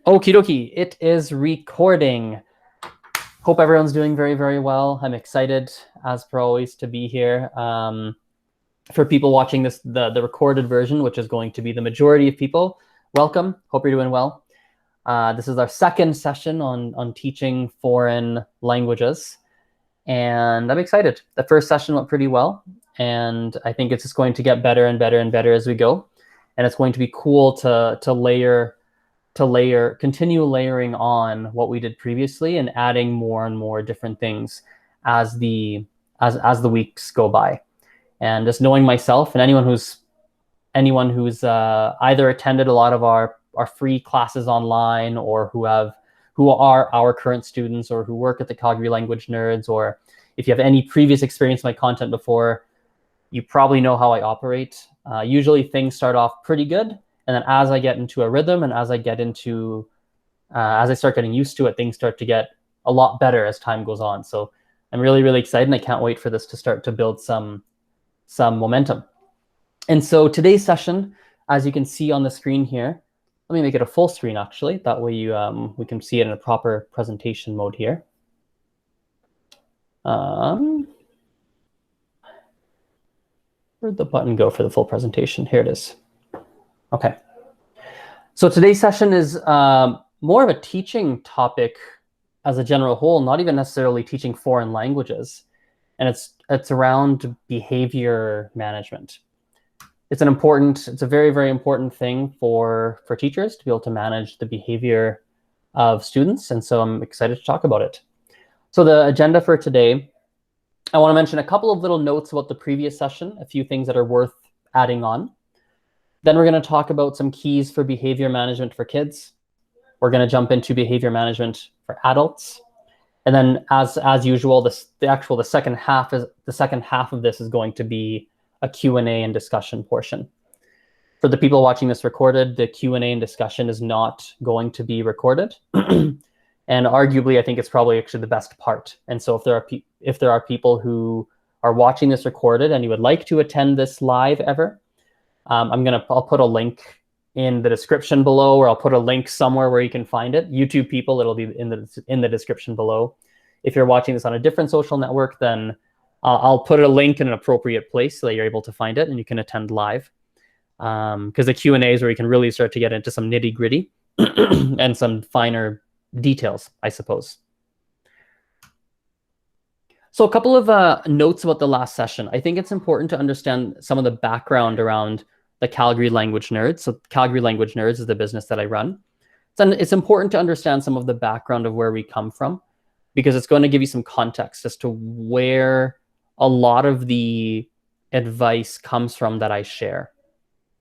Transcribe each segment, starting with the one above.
Okie dokie, it is recording. Hope everyone's doing very, very well. I'm excited, as per always, to be here. For people watching this, the recorded version, which is going to be the majority of people, welcome. Hope you're doing well. This is our second session on teaching foreign languages, and I'm excited. The first session went pretty well, and I think it's just going to get better and better and better as we go. And it's going to be cool to continue layering on what we did previously and adding more and more different things as the weeks go by. And just knowing myself and anyone who's either attended a lot of our free classes online, or who are our current students, or who work at the Calgary Language Nerds, or if you have any previous experience with my content before, you probably know how I operate. Usually things start off pretty good, and then as I get into a rhythm and as I start getting used to it, things start to get a lot better as time goes on. So I'm really, really excited, and I can't wait for this to start to build some momentum. And so today's session, as you can see on the screen here, let me make it a full screen actually. That way we can see it in a proper presentation mode here. Where'd the button go for the full presentation? Here it is. Okay. So today's session is more of a teaching topic as a general whole, not even necessarily teaching foreign languages. And it's around behavior management. It's a very, very important thing for teachers to be able to manage the behavior of students. And so I'm excited to talk about it. So the agenda for today, I want to mention a couple of little notes about the previous session, a few things that are worth adding on. Then we're going to talk about some keys for behavior management for kids. We're going to jump into behavior management for adults. And then as usual, the second half of this is going to be a Q&A and discussion portion. For the people watching this recorded, the Q&A and discussion is not going to be recorded. And arguably, I think it's probably actually the best part. And so if there are people who are watching this recorded and you would like to attend this live ever, I'll put a link in the description below, or I'll put a link somewhere where you can find it. YouTube people, it'll be in the description below. If you're watching this on a different social network, then I'll put a link in an appropriate place so that you're able to find it and you can attend live. Because the Q&A is where you can really start to get into some nitty gritty and some finer details, I suppose. So a couple of notes about the last session. I think it's important to understand some of the background around the Calgary Language Nerds. So Calgary Language Nerds is the business that I run. So it's important to understand some of the background of where we come from, because it's going to give you some context as to where a lot of the advice comes from that I share.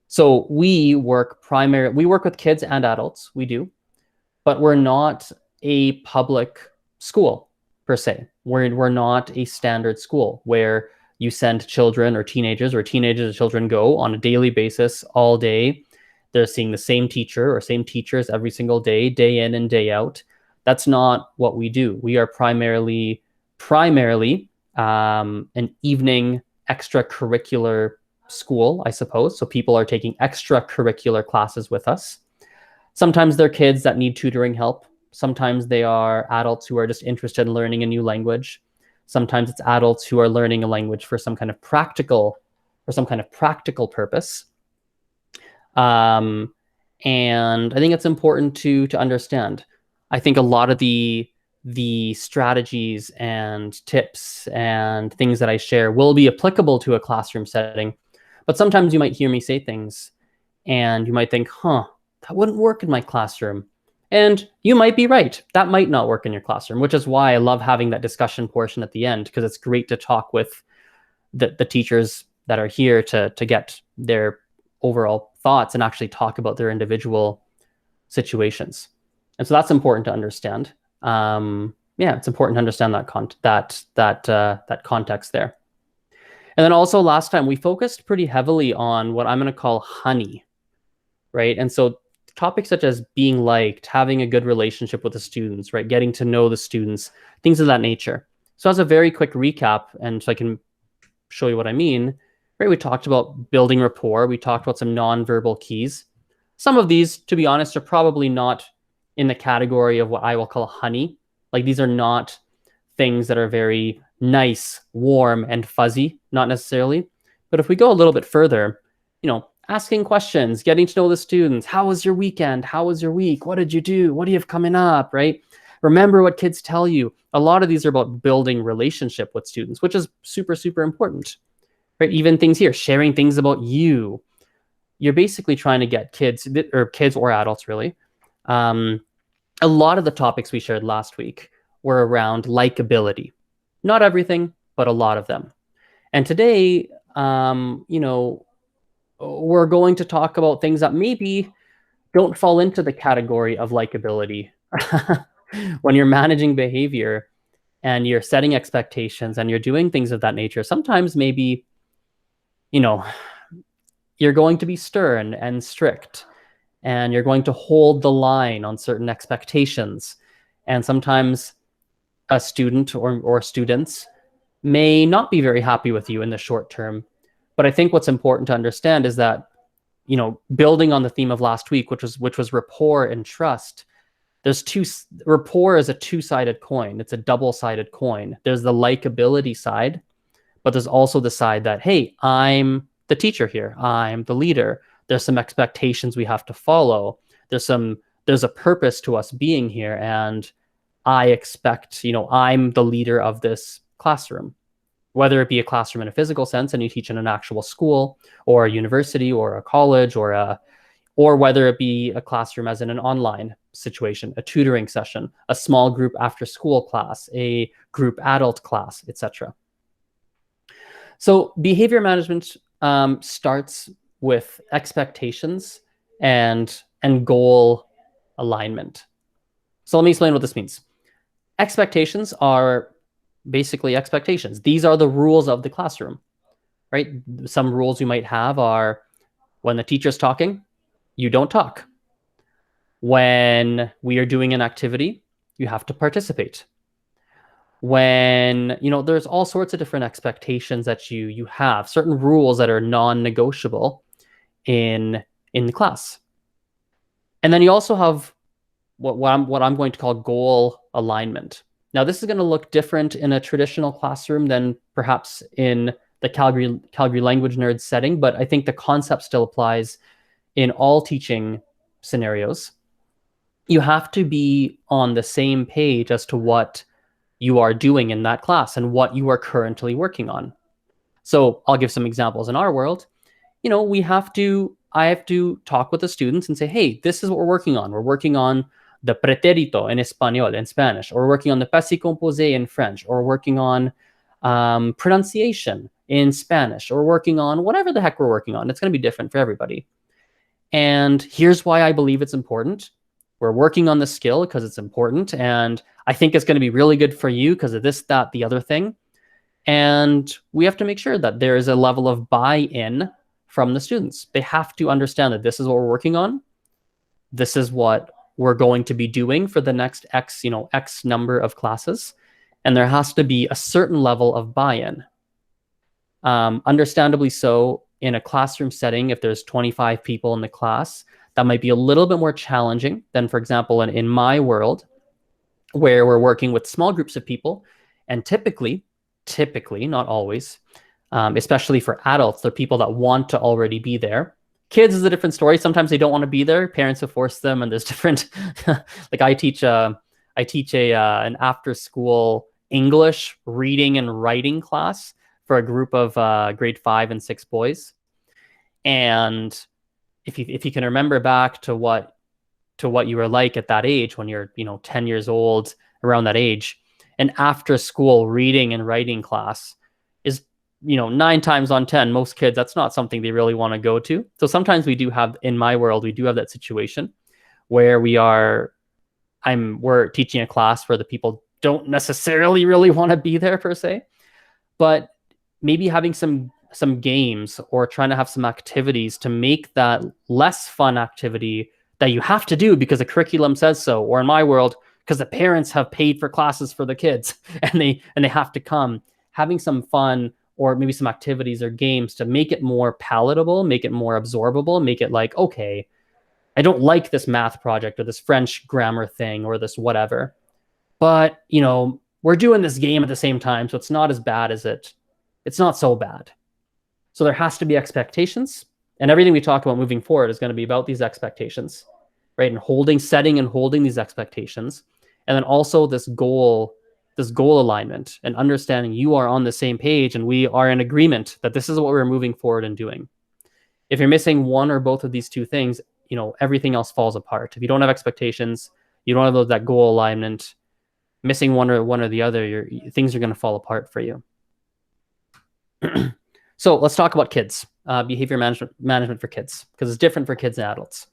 So we work with kids and adults, we do, but we're not a public school per se. We're not a standard school where you send children or teenagers or children go on a daily basis all day. They're seeing the same teacher or same teachers every single day, day in and day out. That's not what we do. We are primarily an evening extracurricular school, I suppose. So people are taking extracurricular classes with us. Sometimes they're kids that need tutoring help. Sometimes they are adults who are just interested in learning a new language. Sometimes it's adults who are learning a language for some kind of practical purpose. And I think it's important to understand. I think a lot of the strategies and tips and things that I share will be applicable to a classroom setting. But sometimes you might hear me say things and you might think, that wouldn't work in my classroom. And you might be right. That might not work in your classroom, which is why I love having that discussion portion at the end, because it's great to talk with the teachers that are here to get their overall thoughts and actually talk about their individual situations. And so that's important to understand. It's important to understand that context there. And then also last time we focused pretty heavily on what I'm going to call honey, right? And so topics such as being liked, having a good relationship with the students, right? Getting to know the students, things of that nature. So as a very quick recap, and so I can show you what I mean, right? We talked about building rapport. We talked about some nonverbal keys. Some of these, to be honest, are probably not in the category of what I will call honey. Like these are not things that are very nice, warm, and fuzzy, not necessarily. But if we go a little bit further, asking questions, getting to know the students. How was your weekend? How was your week? What did you do? What do you have coming up, right? Remember what kids tell you. A lot of these are about building relationship with students, which is super, super important, right? Even things here, sharing things about you. You're basically trying to get kids or adults really. A lot of the topics we shared last week were around likability. Not everything, but a lot of them. And today, we're going to talk about things that maybe don't fall into the category of likability. When you're managing behavior and you're setting expectations and you're doing things of that nature, sometimes maybe, you're going to be stern and strict, and you're going to hold the line on certain expectations. And sometimes a student or students may not be very happy with you in the short term. But I think what's important to understand is that, building on the theme of last week, which was rapport and trust, rapport is a two-sided coin. It's a double-sided coin. There's the likability side, but there's also the side that, hey, I'm the teacher here. I'm the leader. There's some expectations we have to follow. There's a purpose to us being here. And I expect, I'm the leader of this classroom, whether it be a classroom in a physical sense and you teach in an actual school or a university or a college or whether it be a classroom as in an online situation, a tutoring session, a small group after school class, a group adult class, etc. So behavior management starts with expectations and goal alignment. So let me explain what this means. Expectations are basically expectations. These are the rules of the classroom, right? Some rules you might have are when the teacher's talking, you don't talk. When we are doing an activity, you have to participate. When, there's all sorts of different expectations that you have, certain rules that are non-negotiable in the class. And then you also have what I'm going to call goal alignment. Now, this is going to look different in a traditional classroom than perhaps in the Calgary Language Nerds setting, but I think the concept still applies in all teaching scenarios. You have to be on the same page as to what you are doing in that class and what you are currently working on. So I'll give some examples in our world. I have to talk with the students and say, hey, this is what we're working on. We're working on the pretérito in español, in Spanish, or we're working on the passé composé in French, or we're working on pronunciation in Spanish, or we're working on whatever the heck we're working on. It's going to be different for everybody. And here's why I believe it's important. We're working on the skill because it's important. And I think it's going to be really good for you because of this, that, the other thing. And we have to make sure that there is a level of buy-in from the students. They have to understand that this is what we're working on. This is what we're going to be doing for the next X number of classes. And there has to be a certain level of buy-in. Understandably so, in a classroom setting, if there's 25 people in the class, that might be a little bit more challenging than, for example, in my world, where we're working with small groups of people. And typically, not always, especially for adults, they're people that want to already be there. Kids is a different story. Sometimes they don't want to be there. Parents have forced them, and there's different. Like I teach an after-school English reading and writing class for a group of grade 5 and 6 boys. And if you can remember back to what you were like at that age when you're 10 years old, around that age, an after-school reading and writing class is 9 times on 10, most kids, that's not something they really want to go to. So sometimes in my world, we do have that situation where we're teaching a class where the people don't necessarily really want to be there per se, but maybe having some games or trying to have some activities to make that less fun activity that you have to do because the curriculum says so, or in my world, because the parents have paid for classes for the kids and they have to come, having some fun or maybe some activities or games to make it more palatable, make it more absorbable, make it like, okay, I don't like this math project or this French grammar thing or this whatever. But, we're doing this game at the same time, so it's not as bad as it's not so bad. So there has to be expectations, and everything we talk about moving forward is going to be about these expectations, right? And setting and holding these expectations. And then also this goal alignment and understanding you are on the same page and we are in agreement that this is what we're moving forward and doing. If you're missing one or both of these two things, everything else falls apart. If you don't have expectations, you don't have that goal alignment, missing one or the other, things are going to fall apart for you. So let's talk about kids, behavior management for kids, because it's different for kids and adults.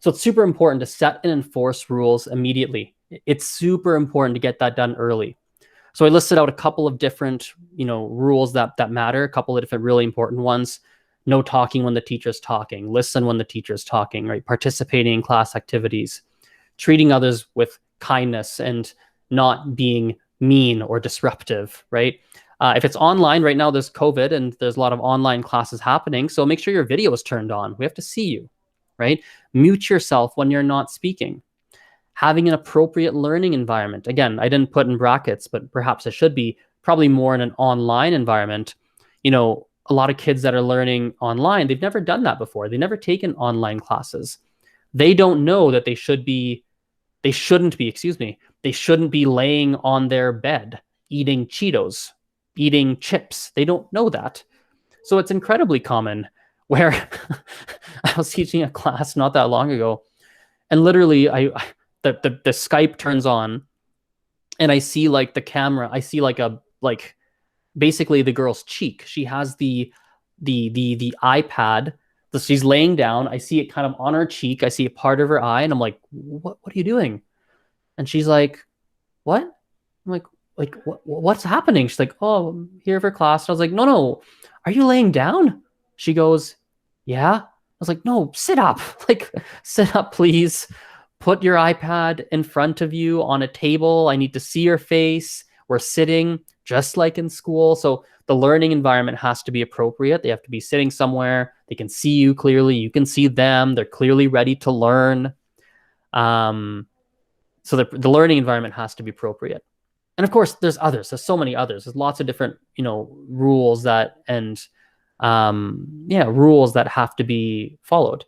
So it's super important to set and enforce rules immediately. It's super important to get that done early. So I listed out a couple of different, rules that matter, a couple of different really important ones. No talking when the teacher's talking, listen when the teacher's talking, right? Participating in class activities, treating others with kindness and not being mean or disruptive, right? If it's online right now, there's COVID and there's a lot of online classes happening. So make sure your video is turned on. We have to see you, right? Mute yourself when you're not speaking. Having an appropriate learning environment. Again, I didn't put in brackets, but perhaps it should be probably more in an online environment. A lot of kids that are learning online, they've never done that before. They've never taken online classes. They don't know that they shouldn't be laying on their bed, eating Cheetos, eating chips. They don't know that. So it's incredibly common where I was teaching a class not that long ago, and literally the Skype turns on and I see like the camera, I see basically the girl's cheek. She has the iPad. She's laying down. I see it kind of on her cheek. I see a part of her eye, and I'm like, what are you doing? And she's like, what? I'm like, what's happening? She's like, oh, I'm here for class. And I was like, no, are you laying down? She goes, yeah. I was like, no, sit up. Sit up, please. Put your iPad in front of you on a table. I need to see your face. We're sitting just like in school. So the learning environment has to be appropriate. They have to be sitting somewhere. They can see you clearly. You can see them. They're clearly ready to learn. So the learning environment has to be appropriate. And of course, there's others. There's so many others. There's lots of different, rules rules that have to be followed.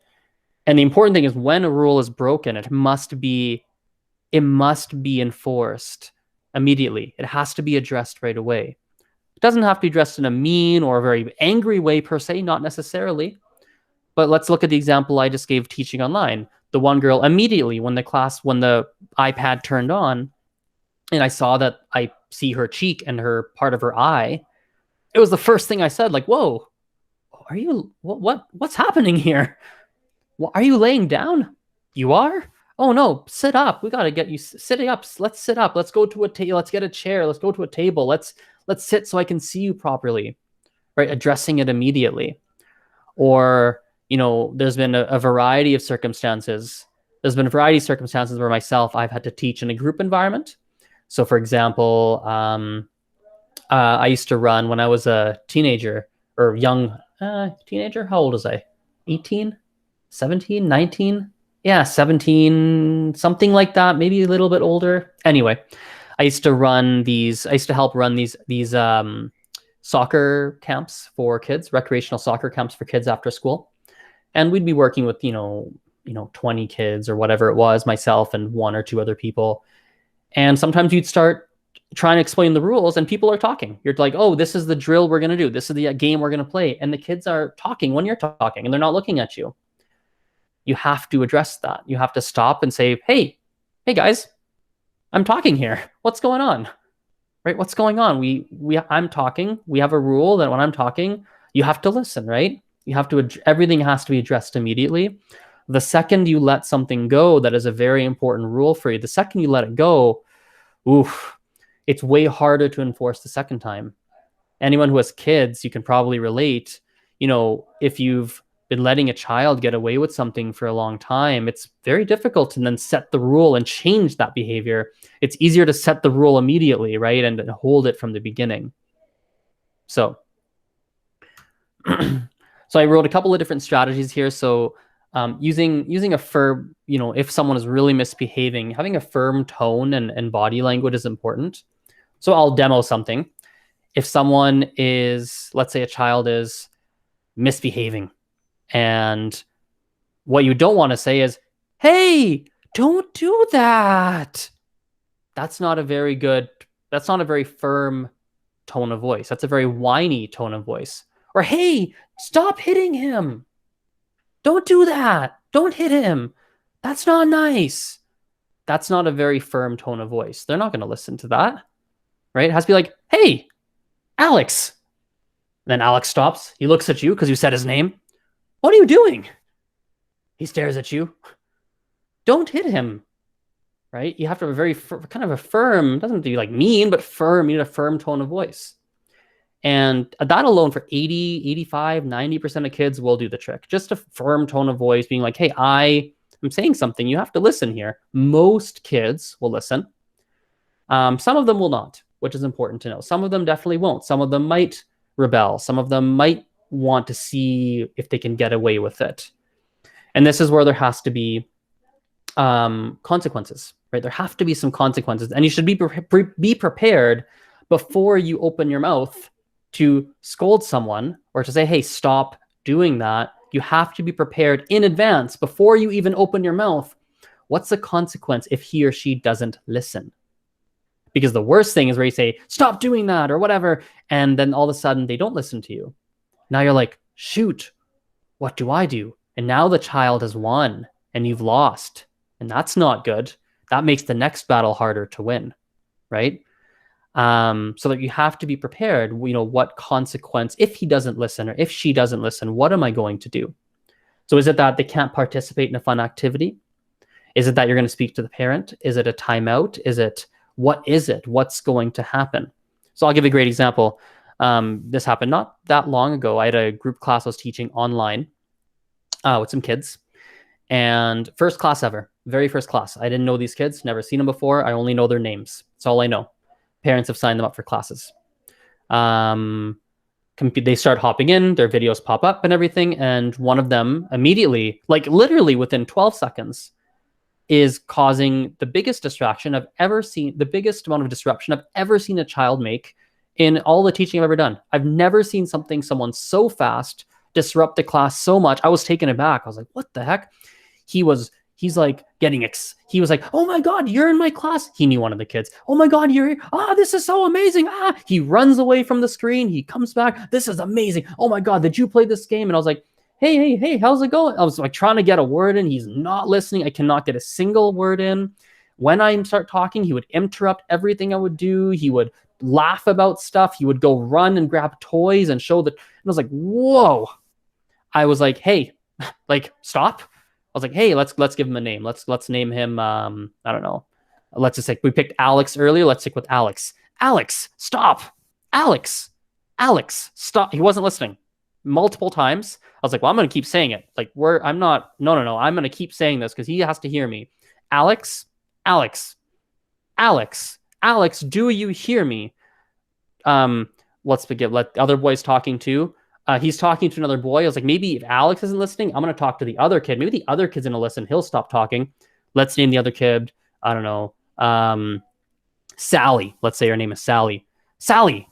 And the important thing is when a rule is broken, it must be enforced immediately. It has to be addressed right away. It doesn't have to be addressed in a mean or a very angry way per se, not necessarily. But let's look at the example I just gave teaching online. The one girl immediately when the iPad turned on and I saw that I see her cheek and her part of her eye, it was the first thing I said, like, whoa, what's happening here? Are you laying down? You are? Oh no, sit up. We got to get you sitting up. Let's sit up. Let's go to a table. Let's get a chair. Let's go to a table. Let's sit so I can see you properly, right? Addressing it immediately. Or, there's been a variety of circumstances. There's been a variety of circumstances where I've had to teach in a group environment. So for example, I used to run when I was a teenager or young teenager. How old was I? 18, 17, 19? Yeah, 17, something like that, maybe a little bit older. Anyway, I used to help run these soccer camps for kids, recreational soccer camps for kids after school. And we'd be working with, 20 kids or whatever it was, myself and one or two other people. And sometimes you'd start trying to explain the rules and people are talking. You're like, oh, this is the drill we're going to do. This is the game we're going to play. And the kids are talking when you're talking and they're not looking at you. You have to address that. You have to stop and say, hey guys, I'm talking here. What's going on? Right? What's going on? I'm talking. We have a rule that when I'm talking, you have to listen, right? Everything has to be addressed immediately. The second you let something go that is a very important rule for you, the second you let it go, it's way harder to enforce the second time. Anyone who has kids, you can probably relate. If you've been letting a child get away with something for a long time, it's very difficult to then set the rule and change that behavior. It's easier to set the rule immediately, right? And hold it from the beginning. So I wrote a couple of different strategies here. So Using a firm, if someone is really misbehaving, having a firm tone and body language is important. So I'll demo something. If someone is, let's say a child is misbehaving, and what you don't want to say is, hey, don't do that. That's not a very firm tone of voice. That's a very whiny tone of voice. Or, hey, stop hitting him. Don't do that. Don't hit him. That's not nice. That's not a very firm tone of voice. They're not going to listen to that, right? It has to be like, hey, Alex. Then Alex stops. He looks at you because you said his name. What are you doing? He stares at you. Don't hit him, right? You have to have a very kind of a firm, doesn't have to be like mean, but firm. You need a firm tone of voice. And that alone for 80, 85, 90% of kids will do the trick. Just a firm tone of voice being like, hey, I'm saying something. You have to listen here. Most kids will listen. Some of them will not, which is important to know. Some of them definitely won't. Some of them might rebel. Some of them might want to see if they can get away with it. And this is where there has to be consequences, right? There have to be some consequences. And you should be prepared before you open your mouth to scold someone or to say, hey, stop doing that. You have to be prepared in advance before you even open your mouth. What's the consequence if he or she doesn't listen? Because the worst thing is where you say, stop doing that or whatever. And then all of a sudden they don't listen to you. Now you're like, shoot, what do I do? And now the child has won and you've lost. And that's not good. That makes the next battle harder to win, right? So that you have to be prepared, what consequence, if he doesn't listen or if she doesn't listen, what am I going to do? So is it that they can't participate in a fun activity? Is it that you're going to speak to the parent? Is it a timeout? What is it? What's going to happen? So I'll give you a great example. This happened not that long ago. I had a group class I was teaching online with some kids, and first class ever, very first class. I didn't know these kids, never seen them before. I only know their names. That's all I know. Parents have signed them up for classes. They start hopping in, their videos pop up and everything, and one of them immediately, like literally within 12 seconds, is causing the biggest distraction I've ever seen, the biggest amount of disruption I've ever seen a child make in all the teaching I've ever done. I've never seen someone so fast disrupt the class so much. I was taken aback. I was like, what the heck? He's like he was like, oh my God, you're in my class. He knew one of the kids. Oh my God, you're here. This is so amazing. He runs away from the screen. He comes back. This is amazing. Oh my God, did you play this game? And I was like, hey, how's it going? I was like trying to get a word in. He's not listening. I cannot get a single word in. When I start talking, he would interrupt everything I would do. He would laugh about stuff. He would go run and grab toys and show that. And I was like, whoa. I was like, hey, like, stop. I was like, hey, let's give him a name. Let's name him, I don't know. Let's just say we picked Alex earlier. Let's stick with Alex. Alex, stop. Alex, stop. He wasn't listening multiple times. I was like, well, I'm going to keep saying it. Like, I'm going to keep saying this because he has to hear me. Alex, do you hear me? Let the other boys talking too. He's talking to another boy. I was like, maybe if Alex isn't listening, I'm going to talk to the other kid. Maybe the other kid's going to listen. He'll stop talking. Let's name the other kid. I don't know. Sally. Let's say her name is Sally. Sally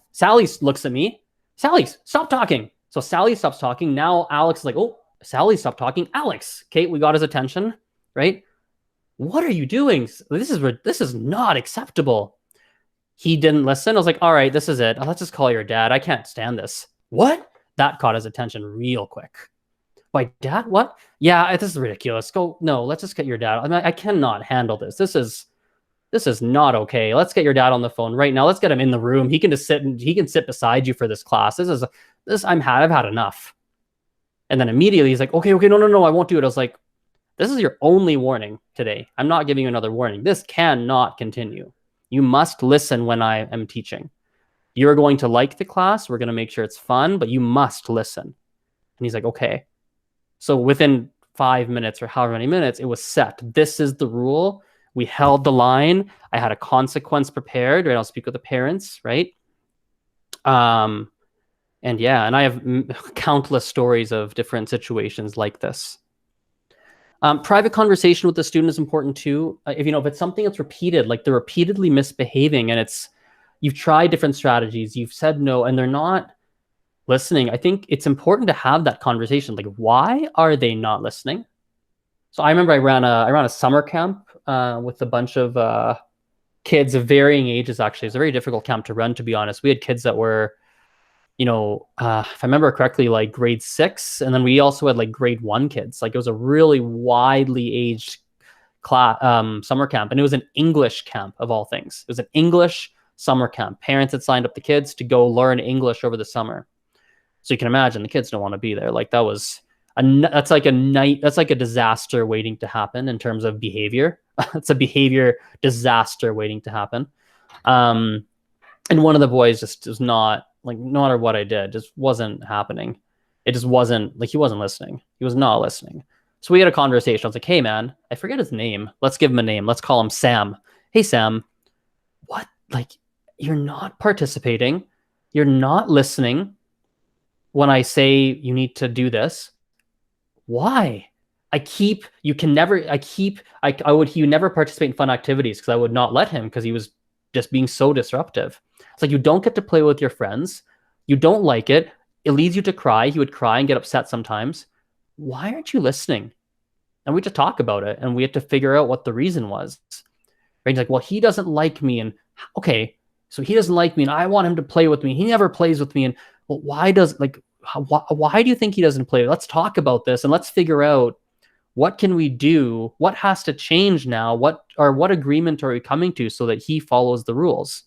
looks at me. Sally, stop talking. So Sally stops talking. Now Alex is like, oh, Sally, stop talking. Alex. Okay, we got his attention, right? What are you doing? This is not acceptable. He didn't listen. I was like, all right, this is it. Let's just call your dad. I can't stand this. What? That caught his attention real quick. My dad? What? Yeah, this is ridiculous. Let's just get your dad. I mean, I cannot handle this. This is not okay. Let's get your dad on the phone right now. Let's get him in the room. He can just sit beside you for this class. I've had enough. And then immediately he's like, okay, no, I won't do it. I was like, this is your only warning today. I'm not giving you another warning. This cannot continue. You must listen when I am teaching. You're going to like the class. We're going to make sure it's fun, but you must listen. And he's like, okay. So within 5 minutes or however many minutes, it was set. This is the rule. We held the line. I had a consequence prepared, right? I'll speak with the parents, right? And I have countless stories of different situations like this. Private conversation with the student is important too. If it's something that's repeated, like they're repeatedly misbehaving, and you've tried different strategies, you've said no, and they're not listening, I think it's important to have that conversation. Like, why are they not listening? So I remember I ran a summer camp with a bunch of kids of varying ages. Actually, it's a very difficult camp to run, to be honest. We had kids that were, if I remember correctly, like grade 6, and then we also had like grade 1 kids. Like, it was a really widely aged class summer camp, and it was an English camp of all things. It was an English summer camp. Parents had signed up the kids to go learn English over the summer. So you can imagine the kids don't want to be there. Like, that's like a disaster waiting to happen in terms of behavior. It's a behavior disaster waiting to happen. And one of the boys just was not, like, no matter what I did, just wasn't happening. It just wasn't, like, he wasn't listening. He was not listening. So we had a conversation. I was like, hey man, I forget his name. Let's give him a name. Let's call him Sam. Hey Sam, what? Like, you're not participating. You're not listening when I say you need to do this. Why? He would never participate in fun activities because I would not let him, because he was just being so disruptive. It's like, you don't get to play with your friends. You don't like it. It leads you to cry. He would cry and get upset sometimes. Why aren't you listening? And we had to talk about it, and we had to figure out what the reason was. Right? He's like, well, he doesn't like me. And okay, so he doesn't like me, and I want him to play with me. He never plays with me. And well, why do you think he doesn't play? Let's talk about this, and let's figure out, what can we do? What has to change now? What agreement are we coming to so that he follows the rules?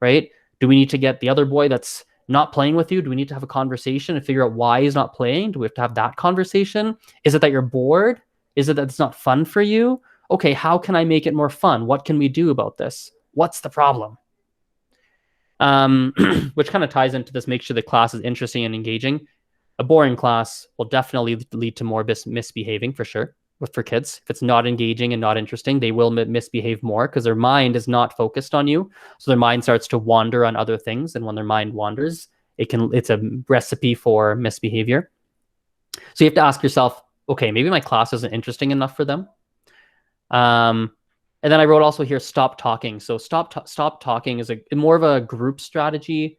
Right? Do we need to get the other boy that's not playing with you? Do we need to have a conversation and figure out why he's not playing? Do we have to have that conversation? Is it that you're bored? Is it that it's not fun for you? Okay, how can I make it more fun? What can we do about this? What's the problem? Which kind of ties into this: make sure the class is interesting and engaging. A boring class will definitely lead to more misbehaving, for sure. For kids, if it's not engaging and not interesting, they will misbehave more because their mind is not focused on you. So their mind starts to wander on other things, and when their mind wanders, it's a recipe for misbehavior. So you have to ask yourself, okay, maybe my class isn't interesting enough for them. And then I wrote also here, stop talking. So stop talking is more of a group strategy.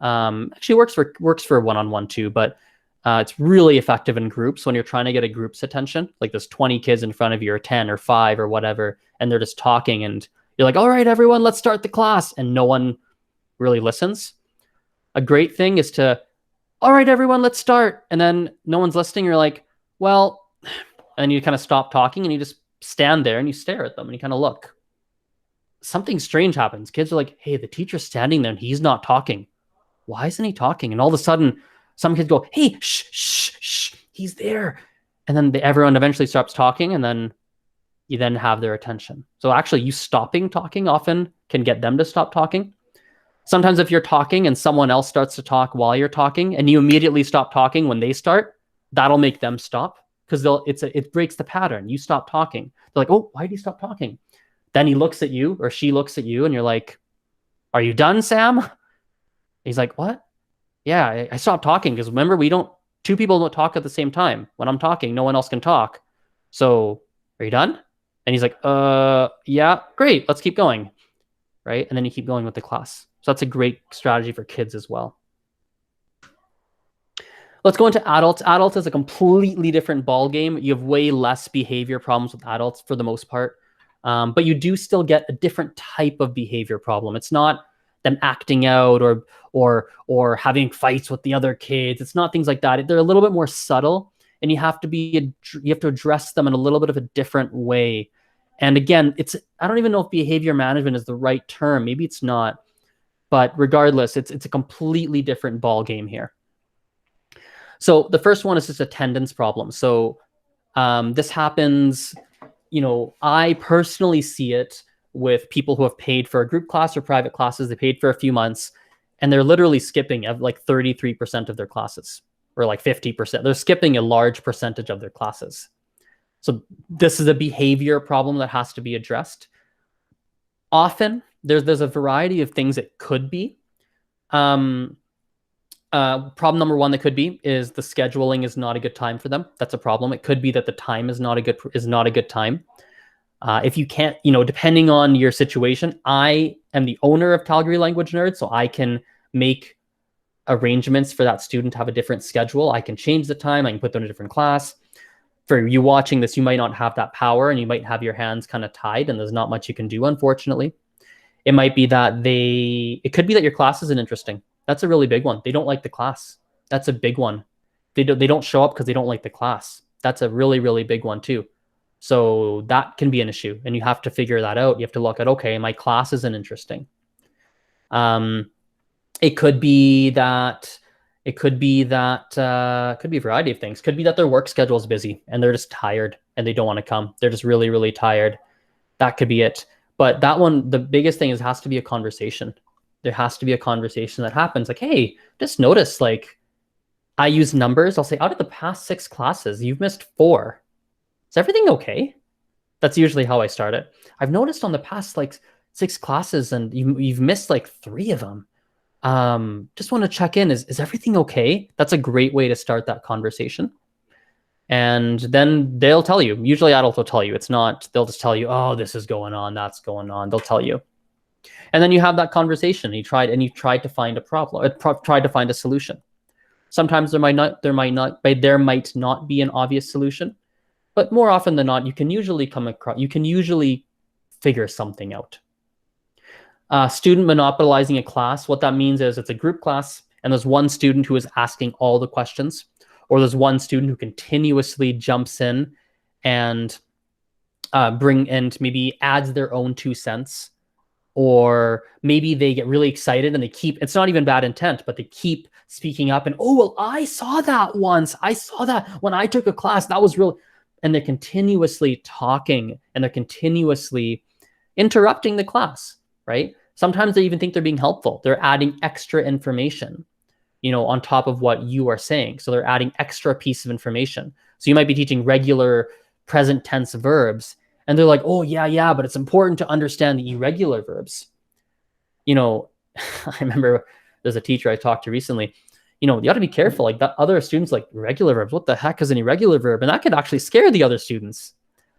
Actually works for one-on-one too, but it's really effective in groups when you're trying to get a group's attention. Like, there's 20 kids in front of you, or 10 or 5 or whatever, and they're just talking, and you're like, all right, everyone, let's start the class. And no one really listens. A great thing is to, all right, everyone, let's start. And then no one's listening. You're like, well, and you kind of stop talking, and you just stand there and you stare at them and you kind of look. Something strange happens. Kids are like, hey, the teacher's standing there and he's not talking. Why isn't he talking? And all of a sudden, some kids go, hey, shh, shh, shh, he's there. And then everyone eventually stops talking, and then you then have their attention. So actually, you stopping talking often can get them to stop talking. Sometimes if you're talking and someone else starts to talk while you're talking, and you immediately stop talking when they start, that'll make them stop, because it breaks the pattern. You stop talking. They're like, oh, why did he stop talking? Then he looks at you, or she looks at you, and you're like, are you done, Sam? He's like, what? Yeah, I stopped talking because remember, two people don't talk at the same time. When I'm talking, no one else can talk. So are you done? And he's like, yeah, great. Let's keep going. Right? And then you keep going with the class. So that's a great strategy for kids as well. Let's go into adults. Adults is a completely different ball game. You have way less behavior problems with adults for the most part. But you do still get a different type of behavior problem. It's not them acting out or having fights with the other kids. It's not things like that. They're a little bit more subtle, and you have to address them in a little bit of a different way. And again, I don't even know if behavior management is the right term. Maybe it's not, but regardless, it's a completely different ball game here. So the first one is just attendance problem. So this happens, I personally see it with people who have paid for a group class or private classes. They paid for a few months, and they're literally skipping like 33% of their classes, or like 50%. They're skipping a large percentage of their classes. So this is a behavior problem that has to be addressed. Often there's a variety of things it could be. Problem number one that could be is the scheduling is not a good time for them. That's a problem. It could be that the time is not a good time. If you can't, depending on your situation, I am the owner of Calgary Language Nerds, so I can make arrangements for that student to have a different schedule. I can change the time. I can put them in a different class. For you watching this, you might not have that power, and you might have your hands kind of tied, and there's not much you can do, unfortunately. It might be that it could be that your class isn't interesting. That's a really big one. They don't like the class. That's a big one. They don't show up because they don't like the class. That's a really, really big one too. So that can be an issue, and you have to figure that out. You have to look at, okay, my class isn't interesting. It could be that could be a variety of things. Could be that their work schedule is busy and they're just tired and they don't want to come. They're just really, really tired. That could be it. But that one, the biggest thing is, has to be a conversation. There has to be a conversation that happens. Like, hey, just notice, like, I use numbers. I'll say, out of the past 6 classes, you've missed 4. Is everything okay? That's usually how I start it. I've noticed on the past, like, 6 classes, and you've missed, like, 3 of them. Just want to check in. Is everything okay? That's a great way to start that conversation. And then they'll tell you. Usually adults will tell you. It's not, they'll just tell you, oh, this is going on, that's going on. They'll tell you. And then you have that conversation. You tried to find a problem, tried to find a solution. Sometimes there might not be an obvious solution, but more often than not, you can usually figure something out. Student monopolizing a class. What that means is it's a group class, and there's one student who is asking all the questions, or there's one student who continuously jumps in and maybe adds their own 2 cents, or maybe they get really excited and it's not even bad intent, but they keep speaking up and, oh, well, I saw that once. I saw that when I took a class. That was real. And they're continuously talking, and they're continuously interrupting the class, right? Sometimes they even think they're being helpful. They're adding extra information, on top of what you are saying. So they're adding extra piece of information. So you might be teaching regular present tense verbs, and they're like, oh, yeah, but it's important to understand the irregular verbs. I remember there's a teacher I talked to recently. You got to be careful. Like, that other students, like, irregular verbs. What the heck is an irregular verb? And that could actually scare the other students.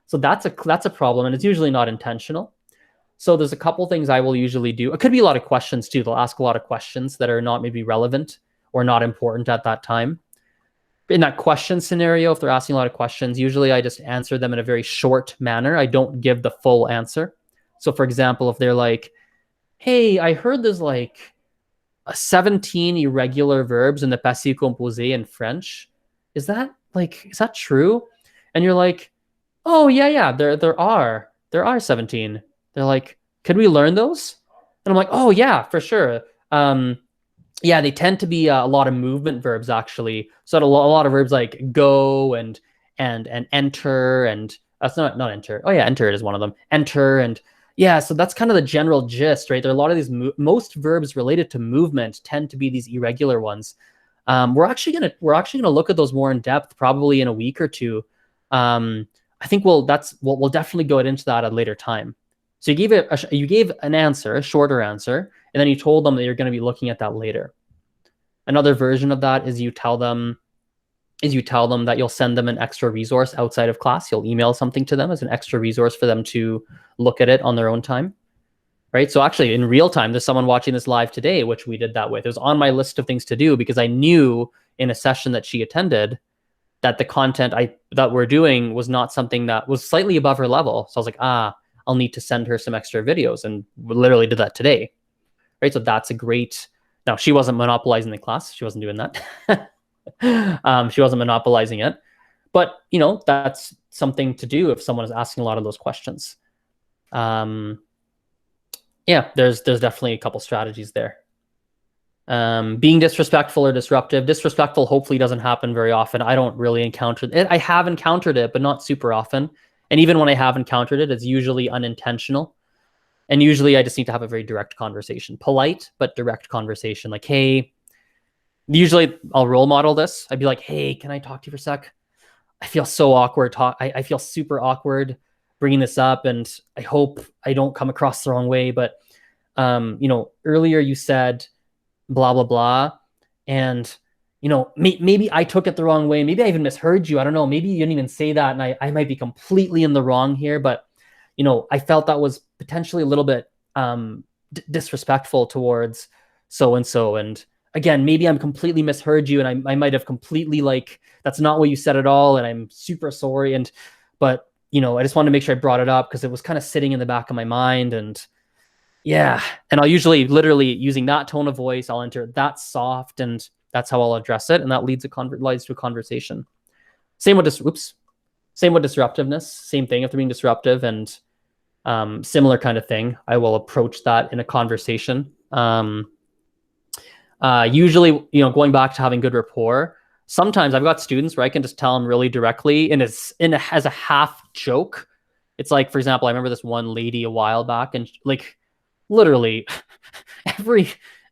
So that's a problem, and it's usually not intentional. So there's a couple things I will usually do. It could be a lot of questions too. They'll ask a lot of questions that are not maybe relevant or not important at that time. In that question scenario, if they're asking a lot of questions, usually I just answer them in a very short manner. I don't give the full answer. So for example, if they're like, hey, I heard there's like 17 irregular verbs in the passé composé in French. Is that true? And you're like, oh, yeah, there are 17. They're like, could we learn those? And I'm like, oh, yeah, for sure. Yeah, they tend to be a lot of movement verbs, actually. So a lot of verbs like go and enter, and that's not enter. Oh yeah, enter is one of them. Enter, and yeah, so that's kind of the general gist, right? There are a lot of these most verbs related to movement tend to be these irregular ones. We're actually gonna look at those more in depth probably in a week or two. I think we'll definitely go into that at a later time. So you gave an answer, a shorter answer, and then you told them that you're going to be looking at that later. Another version of that is you tell them that you'll send them an extra resource outside of class. You'll email something to them as an extra resource for them to look at it on their own time, right? So actually, in real time, there's someone watching this live today, which we did that with. It was on my list of things to do because I knew in a session that she attended that the content that we're doing was not something that was slightly above her level. So I was like, I'll need to send her some extra videos, and we literally did that today, right? So that's a great. Now, she wasn't monopolizing the class. She wasn't doing that. She wasn't monopolizing it, but that's something to do if someone is asking a lot of those questions. Yeah, there's definitely a couple strategies there. Being disrespectful or disruptive. Disrespectful hopefully doesn't happen very often. I don't really encounter it. I have encountered it, but not super often. And even when I have encountered it, it's usually unintentional. And usually I just need to have a very direct conversation. Polite, but direct conversation. Like, hey, usually I'll role model this. I'd be like, hey, can I talk to you for a sec? I feel so awkward. I feel super awkward bringing this up, and I hope I don't come across the wrong way. But, earlier you said blah, blah, blah. And, maybe I took it the wrong way. Maybe I even misheard you. I don't know. Maybe you didn't even say that. And I might be completely in the wrong here, but, I felt that was potentially a little bit disrespectful towards so-and-so. And again, maybe I'm completely misheard you, and I might have completely that's not what you said at all. And I'm super sorry. But I just wanted to make sure I brought it up because it was kind of sitting in the back of my mind. And yeah, and I'll usually literally using that tone of voice, I'll enter that soft, and that's how I'll address it. And that leads to a conversation. Same with disruptiveness. Same thing. If they're being disruptive and similar kind of thing, I will approach that in a conversation. Usually, going back to having good rapport, sometimes I've got students where I can just tell them really directly, and it's as a half joke. It's like, for example, I remember this one lady a while back, and literally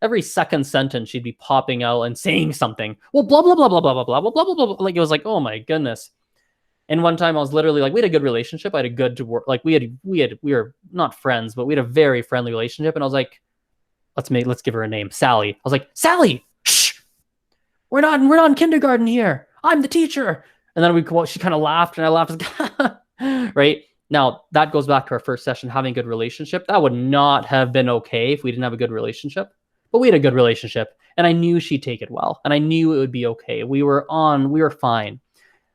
every second sentence she'd be popping out and saying something. Well, blah blah blah blah blah blah blah blah blah blah. It was like, oh my goodness. And one time I was literally we had a good relationship. I had a good work. We were not friends, but we had a very friendly relationship. And I was like, let's give her a name, Sally. I was like, Sally, shh, we're not in kindergarten here. I'm the teacher. And then she kind of laughed, and I laughed. Right now, that goes back to our first session, having a good relationship. That would not have been okay if we didn't have a good relationship. But we had a good relationship, and I knew she'd take it well, and I knew it would be okay. We were fine.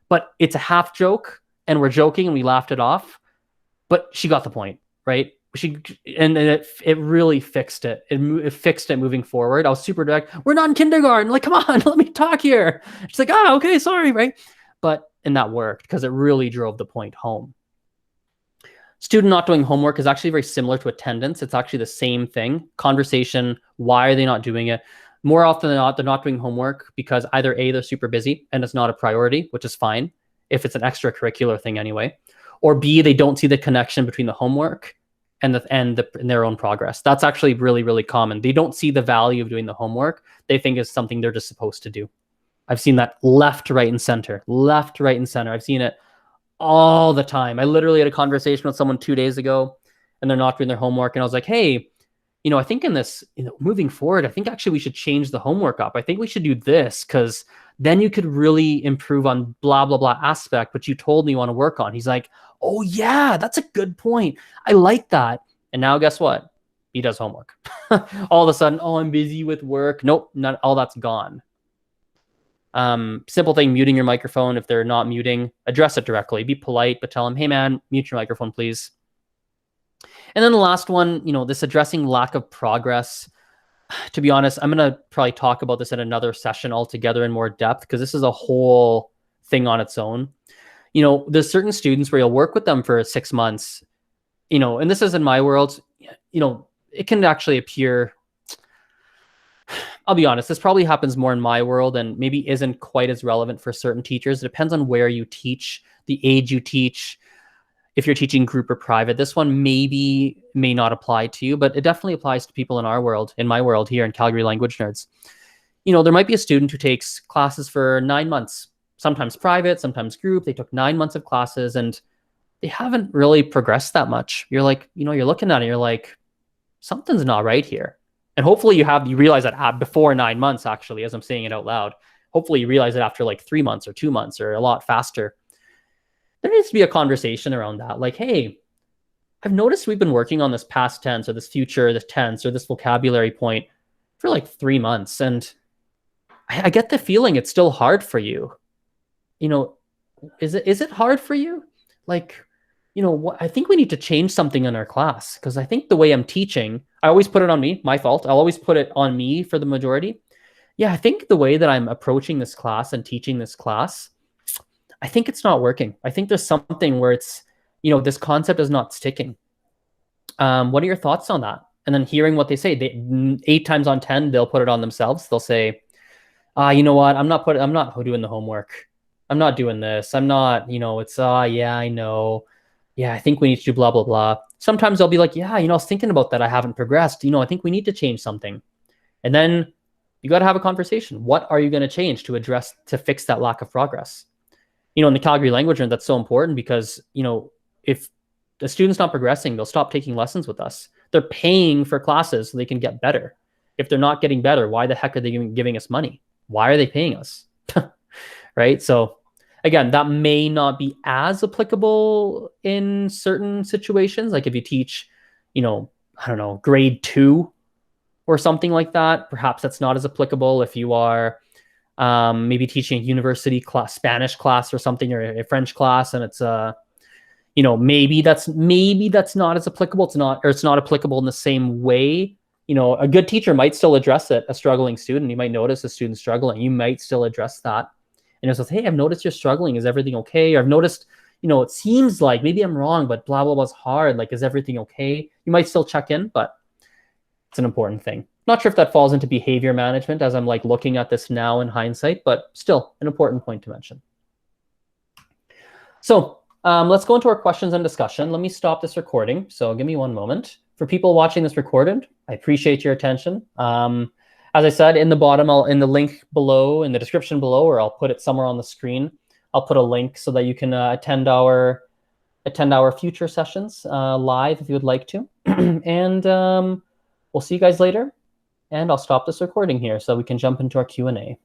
But it's a half joke, and we're joking, and we laughed it off. But she got the point, right? It really fixed it. It fixed it moving forward. I was super direct. We're not in kindergarten. Come on, let me talk here. She's like, oh, okay, sorry, right? And that worked because it really drove the point home. Student not doing homework is actually very similar to attendance. It's actually the same thing. Conversation, why are they not doing it? More often than not, they're not doing homework because either A, they're super busy and it's not a priority, which is fine if it's an extracurricular thing anyway, or B, they don't see the connection between the homework and their own progress. That's actually really, really common. They don't see the value of doing the homework. They think it's something they're just supposed to do. I've seen that left, right, and center. I've seen it all the time. I literally had a conversation with someone 2 days ago, and they're not doing their homework. And I was like, hey, I think in this, moving forward, I think actually we should change the homework up. I think we should do this because then you could really improve on blah, blah, blah aspect, which you told me you want to work on. He's like, oh yeah, that's a good point. I like that. And now guess what? He does homework. All of a sudden, oh, I'm busy with work. Nope, not all that's gone. Simple thing, muting your microphone. If they're not muting, address it directly. Be polite, but tell them, hey man, mute your microphone, please. And then the last one, this addressing lack of progress. To be honest, I'm going to probably talk about this in another session altogether in more depth because this is a whole thing on its own. There's certain students where you'll work with them for 6 months, and this is in my world, it can actually appear, I'll be honest, this probably happens more in my world and maybe isn't quite as relevant for certain teachers. It depends on where you teach, the age you teach, if you're teaching group or private. This one may not apply to you, but it definitely applies to people in our world, in my world here in Calgary Language Nerds. There might be a student who takes classes for 9 months, sometimes private, sometimes group. They took 9 months of classes and they haven't really progressed that much. You're like, you're looking at it, you're like, something's not right here. And hopefully you realize that before 9 months, actually, as I'm saying it out loud. Hopefully you realize it after 3 months or 2 months or a lot faster. There needs to be a conversation around that. Hey, I've noticed we've been working on this past tense or this future, this tense or this vocabulary point for 3 months. And I get the feeling it's still hard for you. Is it hard for you? I think we need to change something in our class because I think the way I'm teaching, I always put it on me, my fault. I'll always put it on me for the majority. Yeah, I think the way that I'm approaching this class and teaching this class, I think it's not working. I think there's something where it's, this concept is not sticking. What are your thoughts on that? And then hearing what they say, 8 times on 10, they'll put it on themselves. They'll say, you know what? I'm not doing the homework. I'm not doing this. I'm not, yeah, I know. Yeah, I think we need to do blah, blah, blah. Sometimes I'll be like, yeah, I was thinking about that. I haven't progressed. I think we need to change something. And then you got to have a conversation. What are you going to change to fix that lack of progress? In the Calgary Language Room, that's so important because, if the student's not progressing, they'll stop taking lessons with us. They're paying for classes so they can get better. If they're not getting better, why the heck are they giving us money? why are they paying us? Right? So again, that may not be as applicable in certain situations. Like if you teach, I don't know, grade 2 or something like that, perhaps that's not as applicable. If you are maybe teaching a university class, Spanish class or something, or a French class, and it's maybe that's not as applicable. It's not applicable in the same way. A good teacher might still address it. A struggling student, you might notice a student struggling. You might still address that. And it says, hey, I've noticed you're struggling. Is everything okay? Or I've noticed, it seems like maybe I'm wrong, but blah, blah, blah's hard. Like, is everything okay? You might still check in, but it's an important thing. Not sure if that falls into behavior management as I'm like looking at this now in hindsight, but still an important point to mention. So let's go into our questions and discussion. Let me stop this recording. So give me one moment. For people watching this recorded, I appreciate your attention. As I said, in the bottom, in the link below, in the description below, or I'll put it somewhere on the screen, I'll put a link so that you can attend our future sessions live if you would like to. And we'll see you guys later. And I'll stop this recording here so we can jump into our Q&A.